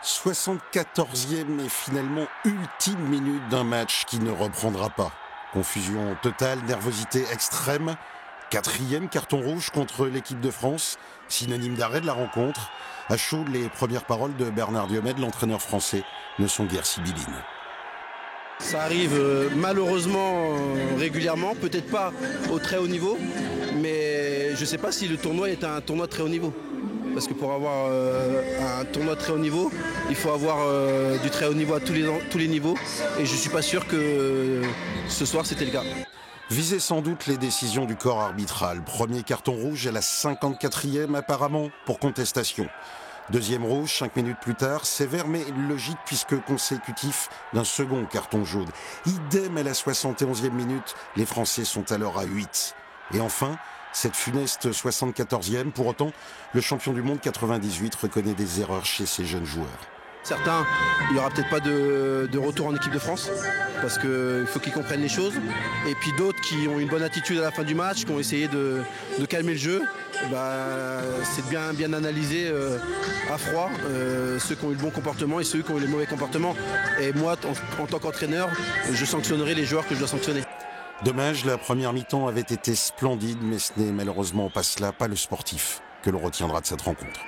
74e et finalement ultime minute d'un match qui ne reprendra pas. Confusion totale, nervosité extrême. 4e carton rouge contre l'équipe de France, synonyme d'arrêt de la rencontre. À chaud, les premières paroles de Bernard Diomède, l'entraîneur français, ne sont guère sibyllines. Ça arrive malheureusement régulièrement, peut-être pas au très haut niveau, mais je ne sais pas si le tournoi est un tournoi de très haut niveau. Parce que pour avoir un tournoi de très haut niveau, il faut avoir du très haut niveau à tous les niveaux. Et je ne suis pas sûr que ce soir c'était le cas. Visez sans doute les décisions du corps arbitral. Premier carton rouge à la 54e apparemment pour contestation. Deuxième rouge, 5 minutes plus tard, sévère mais logique puisque consécutif d'un second carton jaune. Idem à la 71e minute, les Français sont alors à 8. Et enfin, cette funeste 74e, pour autant, le champion du monde 98 reconnaît des erreurs chez ses jeunes joueurs. Certains, il n'y aura peut-être pas de retour en équipe de France, parce qu'il faut qu'ils comprennent les choses. Et puis d'autres qui ont une bonne attitude à la fin du match, qui ont essayé de calmer le jeu. C'est bien analysé à froid, ceux qui ont eu le bon comportement et ceux qui ont eu le mauvais comportement. Et moi, en tant qu'entraîneur, je sanctionnerai les joueurs que je dois sanctionner. Dommage, la première mi-temps avait été splendide, mais ce n'est malheureusement pas cela, pas le sportif, que l'on retiendra de cette rencontre.